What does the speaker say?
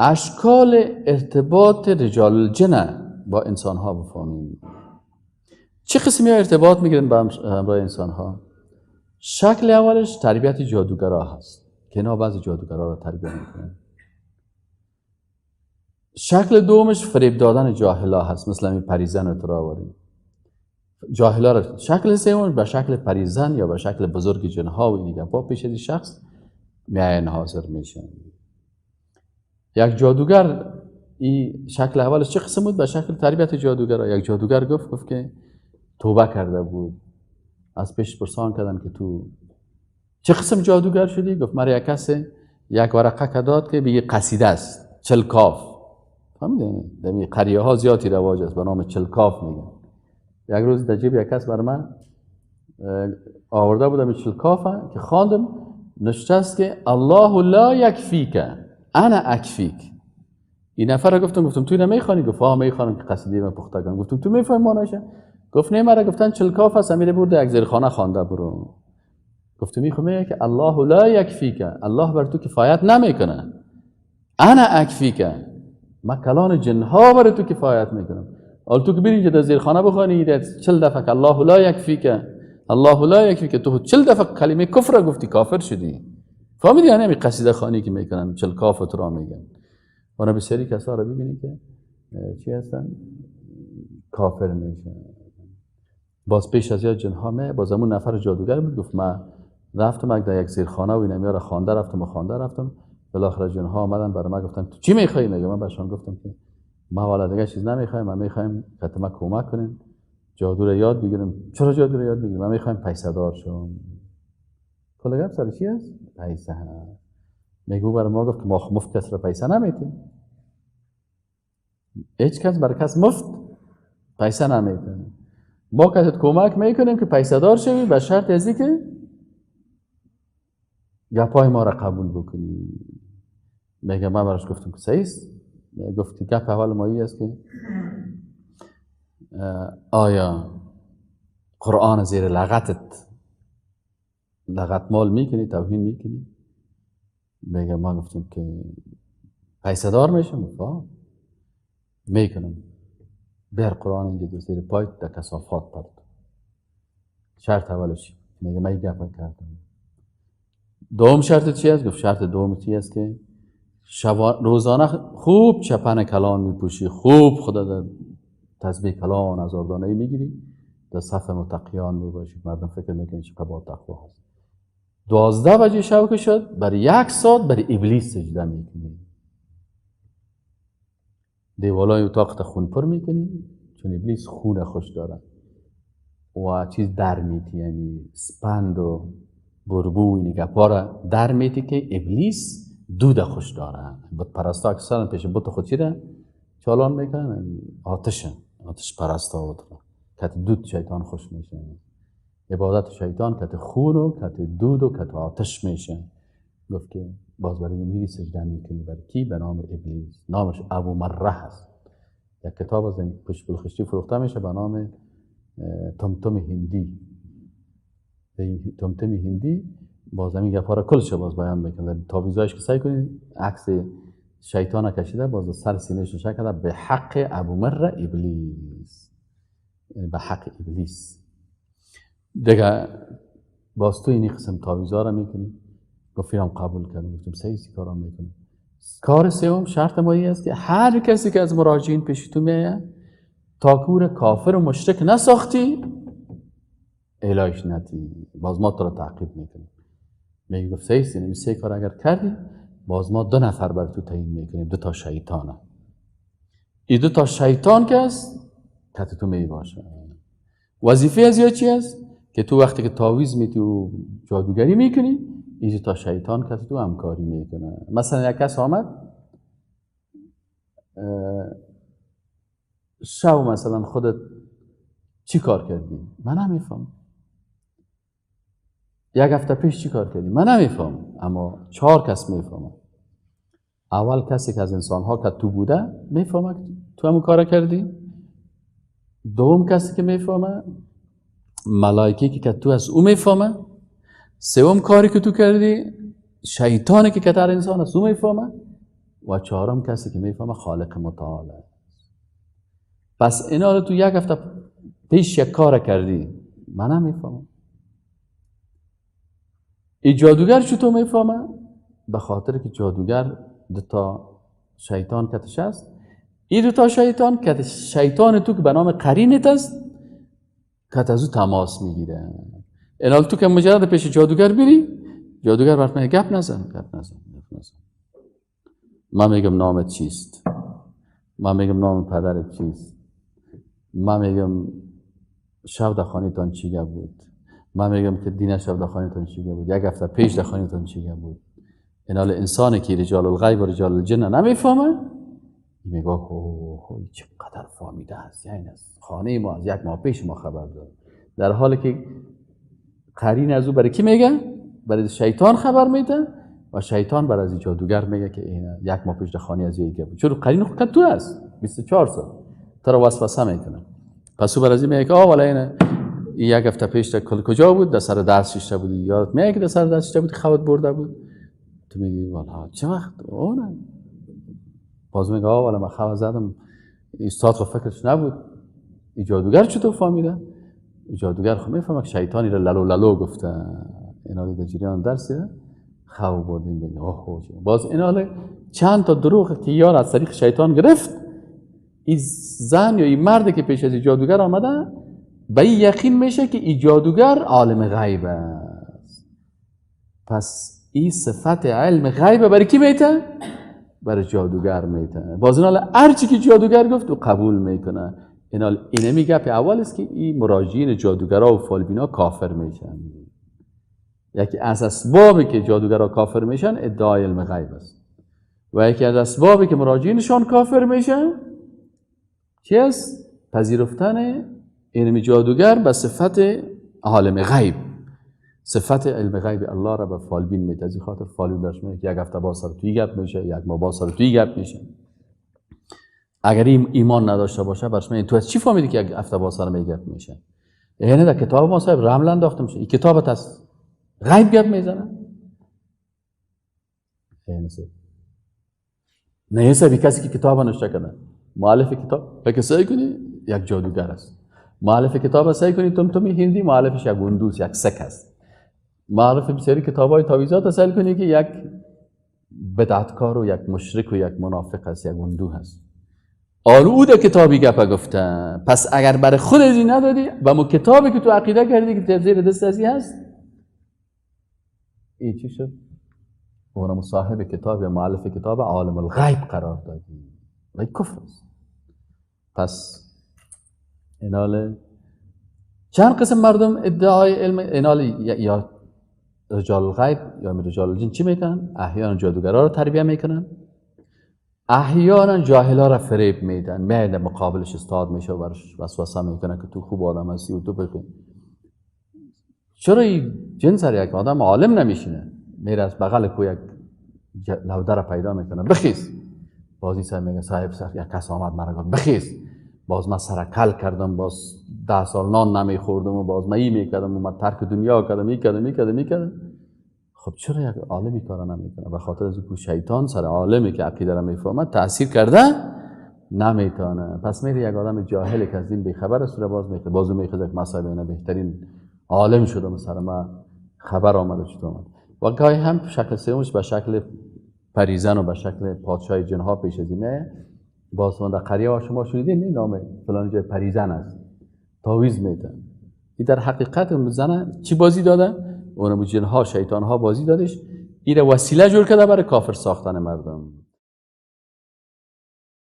اشکال ارتباط رجال الجن با انسان ها بفهمیم. چه قسمی ارتباط میگیرن با همراه انسان ها؟ شکل اولش تربیت جادوگرا هست که اینا بعضی جادوگرا رو تربیت میکنن. شکل دومش فریب دادن جاهلا هست، مثل همین پریزن رو تراوریم جاهلا رو. شکل سومش به شکل پریزن یا به شکل بزرگ جنها و دیگه با پیش از شخص میاین حاضر میشن. یک جادوگر این شکل اولش چه قسم بود؟ به شکل تربیت جادوگرا. یک جادوگر گفت که توبه کرده بود، از پیش پرسان کردن که تو چه قسم جادوگر شدی؟ گفت مرا یک کسی یک ورقه که داد که بگه قصیده است، چلکاف. فهمیدین؟ در قریه ها زیادی رواج است به نام چلکاف میگن. یک روز در جیب یک کس بر من آورده بودم چلکافه که خواندم نوشته است که الله لا یکفیک انا اکفیک. این نفر گفتم تو نمیخوانی؟ گفت ها میخوانم که قصیده من پخته کنم. گفتم تو میفهمی معناشه؟ گفت نه مرا گفتن چلکاف است، میره برده یک زیرخانه خوانده برو. گفتم میخوام که الله لا یکفیک، الله بر تو کفایت نمیکنه، انا اکفیک، من کلان جنها بر تو کفایت میکنم. اول تو که بری در زیرخانه بخوانی 40 دفعه که الله لا یکفیک الله لا یکفیک، تو 40 دفعه کلمه کفر گفتی کافر شدی. فهمیدی؟ یعنی همین قصیده خوانی که میکنن چلکاف تو را میگن. وانا بسیاری کسا را ببینی که چی هستن؟ کافر میشن. باز پیش از یاد جنها باز همون نفر جادوگر بود گفت من رفتم در یک زیرخانه و این میاره خوانده رفتم بالاخره جنها آمدن برای من گفتن تو چی میخوای؟ من بهشون گفتم که ما والا دیگه چیز نمیخوایم، ما میخوایم که ما کمک کنین جادو رو یاد بگیریم. چرا جادو رو یاد بگیریم؟ ما میخوایم پیسه دار شوم. کلا گپ سر چی است؟ پیسه. میگو برای ما گفت که ما مفت کس را پیسه نمیتیم. هیچ کس برای کس مفت پیسه نمیتونه. ما کسیت کمک میکنیم که پیسه دار شوی به شرط ازی که گپای ما را قبول بکنی. میگه من براش گفتم که صحیح است. گفتی گپ اول مایی است که آیا قرآن زیر لغت مال میکنی، توهین میکنی؟ میگه من گفتم که پیسه دار میشم. میکنم بر قرآن اینجا زیر پای در کثافات پرد. شرط اولش میگه من گپ کردم. دوم شرط چی است؟ گفت شرط دوم چی است که روزانه خوب چپن کلان میپوشی، خوب خدا در تسبیح کلان از آردانه میگیری، در صف متقیان میباشی. مردم فکر میکنی چه با تقوا هست. 12 بجه شب که شد برای 1 ساعت برای ابلیس سجده میکنی. دیوالای اتاق خون پر میکنی چون ابلیس خون خوش داره و چیز در میتی، یعنی سپند و بربو این گپا را در میتی که ابلیس دود خوش داره. بود پرستا اکثرا پیش بت خود چی را چالان میکنن؟ آتش پرستا بود که دود شیطان خوش میشه. عبادت شیطان که خون و که دود و که آتش میشه. گفت که باز برای میری سجده میکنی برای کی؟ به نام ابلیس. نامش ابو مره هست. یک کتاب از این پشت بلخشتی فروخته میشه به نام تمتم هندی. تمتم هندی باز همین گپا را کلش باز بیان میکنه. تاویزایش که سعی کنید عکس شیطان کشیده باز سر سینه‌اش نشه کرده به حق ابو مره ابلیس، یعنی به حق ابلیس. دیگه باز تو این قسم تاویزا را میکنی. گفتم قبول کردم. گفتم صحیح کارا میکنم. کار سوم شرط مایی است که هر کسی که از مراجعین پیش تو میاد تا کور کافر و مشرک نساختی الهیش نتی، باز ما تو را تعقیب میکنیم. میگه گفت صحیح است. این 3 کار اگر کردی باز ما 2 نفر بر تو تعیین میکنیم، 2 تا شیطانه. این 2 تا شیطان که است که تو میباشه. وظیفه از یا چی است؟ که تو وقتی که تعویض میتی و جادوگری میکنی این 2 تا شیطان که تو همکاری میکنه. مثلا یک کس آمد شب مثلا خودت چی کار کردی؟ من نمیفهم. 1 هفته پیش چی کار کردی؟ من نمیفهم. اما 4 کس میفهمه. اول کسی که از انسانها که تو بوده میفهمه تو همون کار کردی. دوم کسی که میفهمه ملائکی که تو از او میفهمه. سوم کاری که تو کردی شیطانی که کتر انسان از او میفهمه. و چهارم کسی که میفهمه خالق متعال است. پس اینا رو تو یک هفته پیش یک کار کردی، من هم میفهمم. این جادوگر چطور میفهمه؟ به خاطر که جادوگر دوتا شیطان کتش است. این دوتا شیطان که شیطان تو که به نام قرینت است کت از او تماس میگیره. اینال تو که مجرد پیش جادوگر بری، جادوگر برات میگه گپ نزن. من میگم نامت چیست، من میگم نام پدرت چیست، من میگم شب در خانه‌تان چی بود، من میگم که دین شب در خانه‌تان چی بود، یک هفته پیش در خانه‌تان چی بود. اینال انسانی که رجال الغیب و رجال الجن نمیفهمه، میگه اوه چقدر فهمیده است، یعنی از خانه ما از یک ماه پیش ما خبر داره. در حالی که قرین از او برای کی میگه؟ برای شیطان خبر میده و شیطان برای از جادوگر میگه که این یک ماه پیش در خانه از یک بود. چون قرین خود تو است 24 سال تو رو وسوسه میکنه. پس او برای از میگه که والا این یک هفته پیش در کجا بود؟ در سر درس شیشته بودی، یادت میاد که در سر درس شیشته بودی خودت برده بود؟ تو میگی والا چه وقت اونه؟ باز میگه والا من خبر زدم، استاد خود فکرش نبود. این جادوگر چطور فهمیده؟ این جادوگر خود میفهمه که شیطانی را لالو لالو گفته. اینا رو در جریان درسیده خواب بردیم بگه اوه باز اینا چند تا دروغ که یار از طریق شیطان گرفت. این زن یا این مرد که پیش از این جادوگر آمده به این یقین میشه که این جادوگر عالم غیب است. پس این صفت علم غیب برای کی میته؟ برای جادوگر میته. باز اینا هر چی که جادوگر گفت و قبول میکنه. اینا اینه میگه په اول است که این مراجعین جادوگرا و فالبینا کافر میشن. یکی از اسبابی که جادوگرا کافر میشن ادعای علم غیب است و یکی از اسبابی که مراجعینشان کافر میشن چی است؟ پذیرفتن علم جادوگر به صفت عالم غیب، صفت علم غیب الله را به فالبین میده. از این خاطر فالبین درش میگه یک هفته با سر توی گپ میشه، یک ماه با سر توی گپ میشه. اگر ایمان نداشته باشه برش میگه تو از چی فهمیدی که یک هفته با سر میگپ میشه؟ یعنی در کتاب ما صاحب رمل انداخته میشه، این کتابت است غیب گپ میزنه. نه صاحب کسی که کتاب نوشته کنه مؤلف کتاب فکر سعی کنی یک جادوگر است. مؤلف کتاب سعی کنی تم هندی مؤلفش یک گندوس یک سک است. مؤلف بسیاری کتابای تعویضات سعی کنی که یک بدعتکار و یک مشرک و یک منافق است، یک گندو هست. آلو در کتابی گپ گفته. پس اگر برای خود ازی ندادی و مو کتابی که تو عقیده کردی که زیر دست ازی هست این چی شد؟ اون مصاحب کتاب یا مؤلف کتاب عالم الغیب قرار دادی و کفر است. پس اینال چند قسم مردم ادعای علم اینال یا رجال الغیب یا رجال الجن چی میکنن؟ احیانا جادوگرا رو تربیه میکنن، احیانا جاهلا را فریب میدن، میاد مقابلش استاد میشه و برش وسوسه میکنه که تو خوب آدم هستی و تو بکن. چرا این جن سر یک آدم عالم نمیشینه؟ میره از بغل کو یک لوده را پیدا میکنه بخیز. بازی سر میگه صاحب سر یک کس آمد مرا گفت بخیز. باز من سر کل کردم، باز 10 سال نان نمیخوردم و باز من این میکردم و من ترک دنیا کردم میکردم. خب چرا یک عالمی کارا نمیکنه؟ به خاطر از اینکه شیطان سر عالمی که عقیده را میفهمه تاثیر کرده نمیتونه. پس میره یک آدم جاهل که از دین بیخبر است رو بازو میخواد یک مسائل اینا بهترین عالم شده مثلا ما خبر آمده چطور آمد. و گاهی هم شکل سومش به شکل پریزن و به شکل پادشاه جنها پیش از اینه. باز من در قریه شما شنیدین این نام فلان جای پریزن است، تعویض میده. این در حقیقت اون زنه چی بازی داده؟ اونم جنها شیطانها بازی دادش، این وسیله جور کرده برای کافر ساختن مردم.